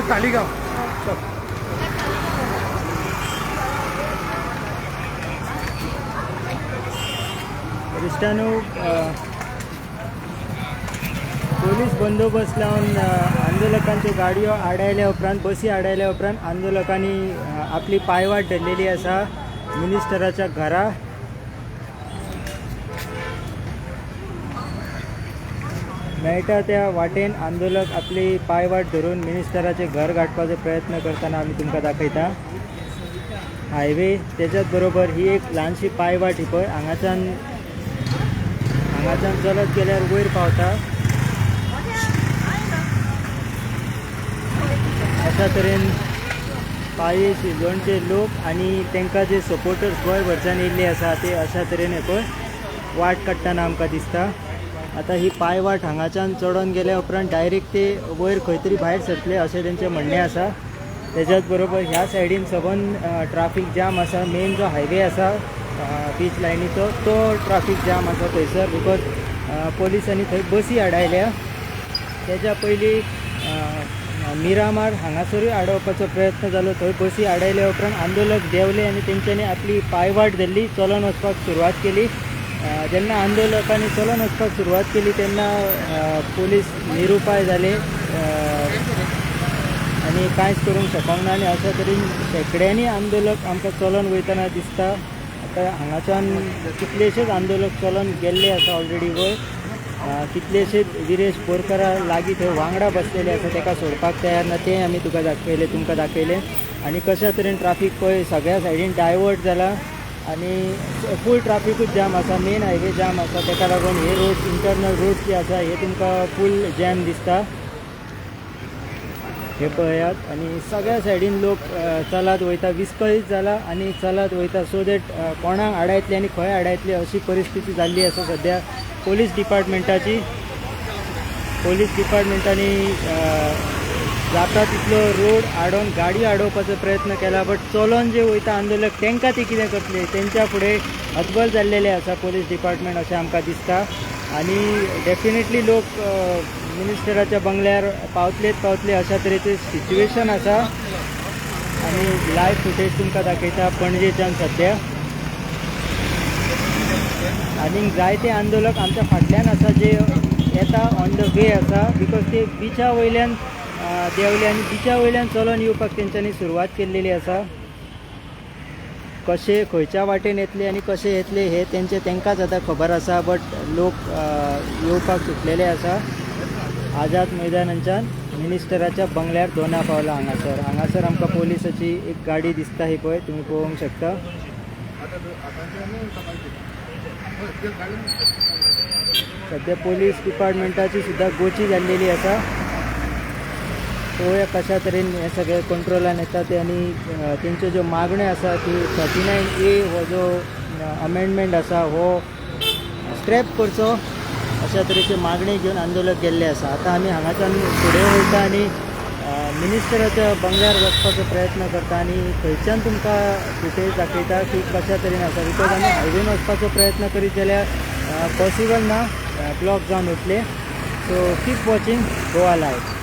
तालिगाव इष्टानो police बंदोबस्त लावून आंदोलकांच्यो गाडयो आडायल्या उपरांत बसी आडायल्या उपरांत आंदोलकांनी आपली पायवाट धरलेली आसा मिनिस्टराच्या घरा. मेळटा त्या वाटेन आंदोलक आपली पायवाट धरून मिनिस्टराचे घर गाठपाचो प्रयत्न करताना आमी तुमकां दाखयता. हायवे त्याच्याच बरोबर ही एक ल्हानशी पायवाट ही पळय हांगाच्यान चलत गेल्यार वयर पावता. अशा तरेन पायी शिरवणचे लोक आणि तांकां जे सपोर्टर्स गोंयभरच्यान येयल्ले आसा ते अशा तरेन हे पळय वाट काडटना आमकां दिसता. आता ही पायवाट हांगाच्यान चडोन गेल्या उपरांत डायरेक्ट ते वयर खंय तरी भायर सरतले अशें तेंचें म्हणणें आसा. तेच्याच बरोबर ह्या सायडीन सबंद ट्राफीक जाम आसा. मेन जो हायवे आसा बीच लायनीचो तो ट्राफीक जाम आसा थंयसर बिकॉज पोलिसांनी थंय बसी आडायल्या. तेच्या पयलीं मिरामार हांगासरूय आडोवपाचो प्रयत्न जालो. थंय बसी आडायल्या उपरांत आंदोलक देंवले आनी तेंच्यांनी आपली पायवाट धरली, चलोन वचपाक सुरवात केली. जेन्ना आंदोलकांनी चलोन वचपाक सुरवात केली तेन्ना पोलीस निरुपाय जाले आनी कांयच करूंक शकोंक ना. आनी अशा तरेन शेकड्यांनी आंदोलक आमकां चलोन वयतना दिसता. आतां हांगाच्यान कितलेशेच आंदोलक चलोन गेल्ले आसा ऑलरेडी वयर. कितलेशेच विरेश बोरकारा लागीं थंय वांगडा बसलेले आसा, ताका सोडपाक तयार ना. तें आमी तुमकां दाखयलें. आनी कशा तरेन ट्राफीक पळय सगळ्या सायडीन डायवर्ट जाला आनी फूल ट्राफिकूच जाम आसा. मेन हायवे जाम आसा, ताका लागून हे रोड इंटरनल रोड्स जे आसा हे तुमकां फूल जॅम दिसता. हे पळयात आनी सगळ्या सायडीन लोक चलत वयता, विस्कळीत जाला आनी चलत वयता. सो दॅट कोणाक आडायतले आनी खंय आडायतले अशी परिस्थिती जाल्ली आसा सद्या पोलीस डिपार्टमेंटाची. पोलीस डिपार्टमेंटांनी जाता तितलो रोड आडोवन गाडी आडोवपाचो प्रयत्न केला. बट चलोन जे वयता आंदोलक तांकां ते कितें करतले, तेंच्या फुडें हतबल जाल्लेले आसा पोलीस डिपार्टमेंट अशें आमकां दिसता. आनी डेफिनेटली लोक मिनिस्टराच्या बंगल्यार पावतले अशा तरेचें सिच्युएशन आसा. आनी लायव्ह फुटेज तुमकां दाखयता पणजेच्यान सद्या. आनी जायते आंदोलक आमच्या फाटल्यान आसा जे येता ऑन द वे आसा बिकॉज ते बिचा वयल्यान देंवले आनी बिचा वयल्यान चलोन येवपाक तेंच्यांनी सुरवात केल्लेली आसा. कशे खंयच्या वाटेन येतले आनी कशे येतले हे तांकांच आतां खबर आसा. बट लोक येवपाक सुटलेले आसा आझाद मैदानाच्यान मिनिस्टराच्या बंगल्यार दोना पावला. हांगासर आमकां पोलिसाची एक गाडी दिसता ही पळय तुमी पळोवंक शकता. सद्या पोलीस डिपार्टमेंटाची सुद्दां गोची जाल्लेली आसा. पळोवया कशा तरेन हे सगळे कंट्रोलान येता ते. आनी तेंच्यो ज्यो मागण्यो आसा ती 39A हो जो अमेंडमेंट आसा हो स्क्रॅप करचो अशा तरेचे मागणी घेवन आंदोलक गेल्ले आसा. आतां आमी हांगाच्यान फुडें वयता आनी मिनिस्टराच्या बंगल्यार वचपाचो प्रयत्न करता आनी थंयच्यान तुमकां फुटेज दाखयता की कशा तरेन आसा. बिकॉज आमी हायवेन वचपाचो प्रयत्न करीत जाल्यार पॉसिबल ना, ब्लॉक जावन उरतले. So keep watching Goa live.